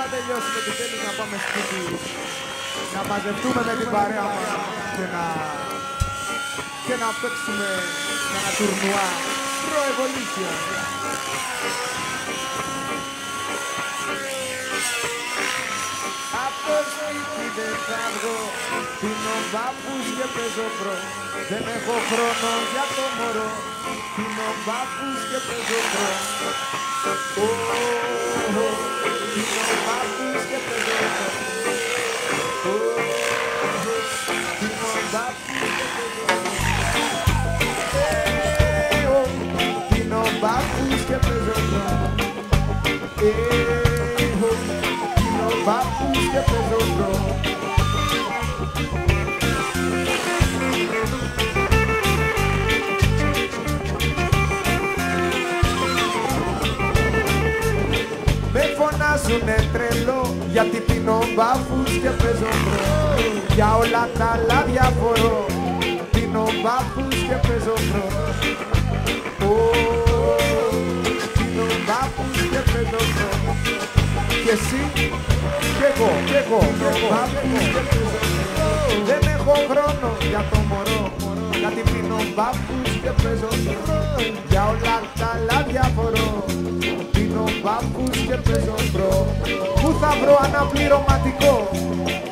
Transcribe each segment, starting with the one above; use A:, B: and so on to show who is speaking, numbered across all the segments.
A: θα τελειώσουμε επιτέλους να πάμε σπίτι, να μαζευτούμε με την παρέα μας και να παίξουμε ένα τουρνουά Pro Evolution. Από σπίτι δεν θα βγω, πίνω βάφους και παίζω προ. Δεν έχω χρόνο για το μωρό, πίνω βάφους και παίζω προ. Πίνω βάφους και παίζω προ. Πίνω βάφους και παίζω προ. Πίνω βάφους και παίζω προ. Βάφους και παίζω προ. Με φωνάζουνε τρελό γιατί πίνω βάφους και παίζω προ. Για όλα τα άλλα διαφορώ, πίνω βάφους και παίζω προ. Πίνω βάφους και παίζω προ. Και εσύ, κι εγώ, δεν έχω χρόνο για το μωρό, γιατί πίνω βάφους και παίζω προ. Για όλα τα άλλα διαφορώ, πίνω βάφους και παίζω προ. Πού θα βρω αναπληρωματικό,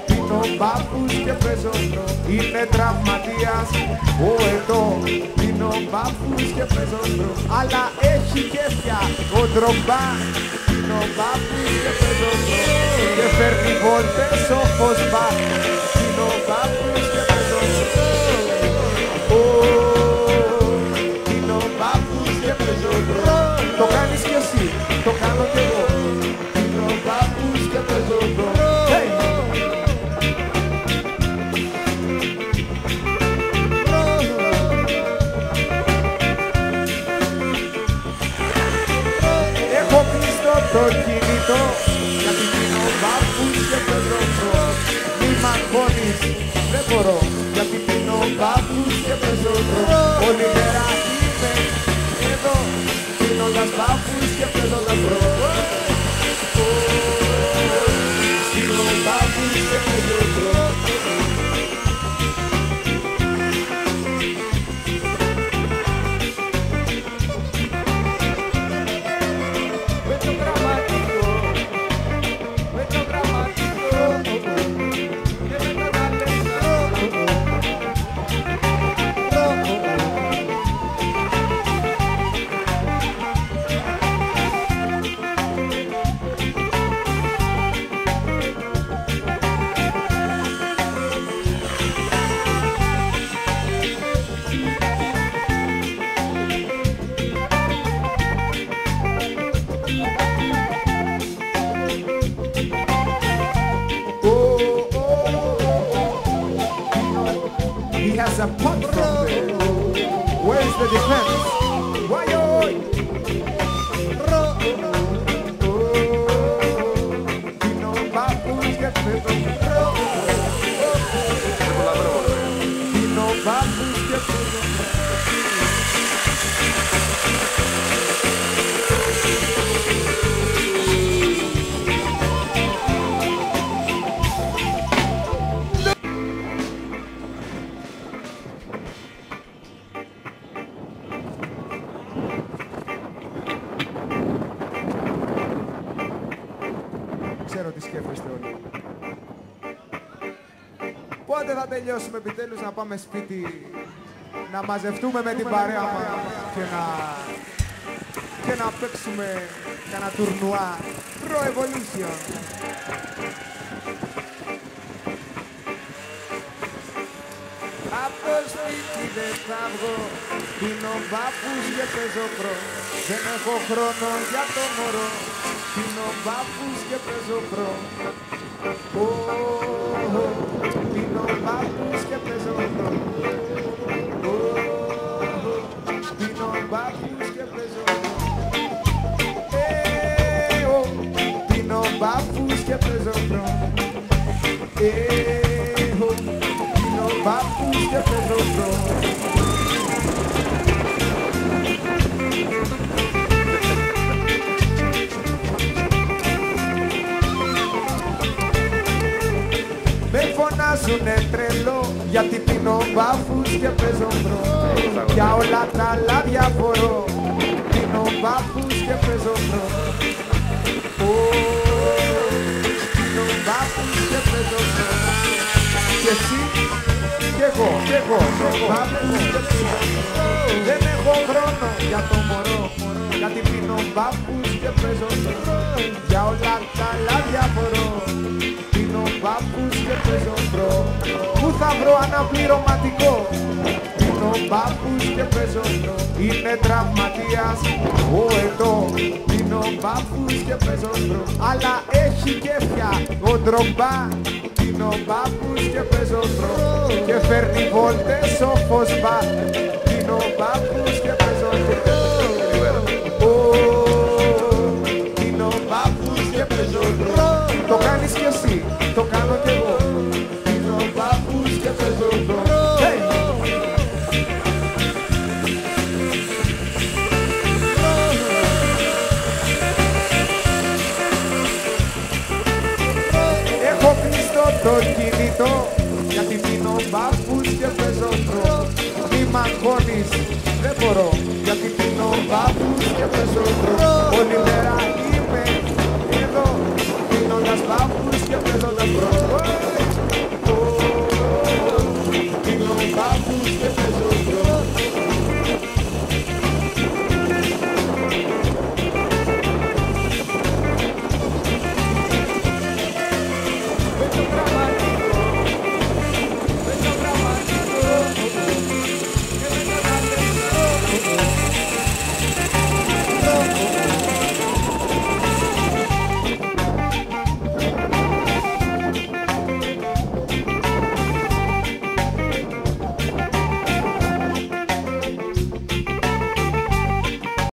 A: πίνω βάφους και παίζω προ. Είναι τραυματίας ο ετώ, πίνω βάφους και παίζω προ. Αλλά έχει κέφια ο Ντρογκμπά, πίνω βάφους και παίζω προ. Και φέρνει βόλτες ο Φωσμπά, πίνω βάφους και παίζω προ. Πίνω βάφους και παίζω προ. Το κάνεις κι εσύ, το κάνω κι εγώ, πίνω βάφους και παίζω προ. Έχω κλειστό το κινητό, γιατί πίνω βάφους και παίζω προ. Μη μ' αγχώνεις, δεν μπορώ, γιατί πίνω βάφους και παίζω προ. Όλη μέρα είμαι εδώ, πίνοντας βάφους και παίζοντας προ. Πίνω βάφους και παίζω προ. He has a punch from there. Where is the defense? Why Pino vafus que pego. Pino vafus que pego. Ξέρω τι σκέφτεστε όλοι. Πότε θα τελειώσουμε επιτέλους να πάμε σπίτι, να μαζευτούμε με την παρέα μας και να παίξουμε ένα τουρνουά Pro Evolution. Από σπίτι δεν θα βγω, πίνω βάφους και παίζω προ. Δεν έχω χρόνο για το μωρό, πίνω βάφους και παίζω προ. Πίνω βάφους και παίζω προ. Πίνω βάφους και παίζω προ. Πίνω βάφους και παίζω προ. Πίνω βάφους και παίζω προ. βάζουνε τρελό, γιατί πίνω μπάφους και παίζω μπρο. Για όλα τα άλλα διαφορώ, πίνω μπάφους και παίζω μπρο. Πίνω μπάφους και παίζω μπρο. Και εσύ, κι εγώ, μπάφους και παίζω μπρο. Δεν έχω χρόνο για το μωρό, γιατί πίνω μπάφους και παίζω μπρο. Για όλα τα άλλα διαφορώ, πίνω μπάφους και παίζω μπρο. Πού θα βρω αναπληρωματικό, πίνω μπάφους και παίζω μπρο. Είναι τραυματίας ο Ετώ, πίνω μπάφους και παίζω μπρο. Αλλά έχει κέφια ο Ντρογκμπά, πίνω μπάφους και παίζω μπρο. Και φέρνει βόλτες ο Φωσμπά, πίνω μπάφους και παίζω μπρο. Πίνω μπάφους και παίζω μπρο. Το κάνεις κι εσύ, το κάνω κι εγώ. Πίνω μπάφους και παίζω μπρο. Έχω κλειστό το κινητό, γιατί πίνω μπάφους και παίζω μπρο. Μη μ' αγχώνεις, δεν μπορώ, γιατί πίνω μπάφους και παίζω μπρο. Όλη μέρα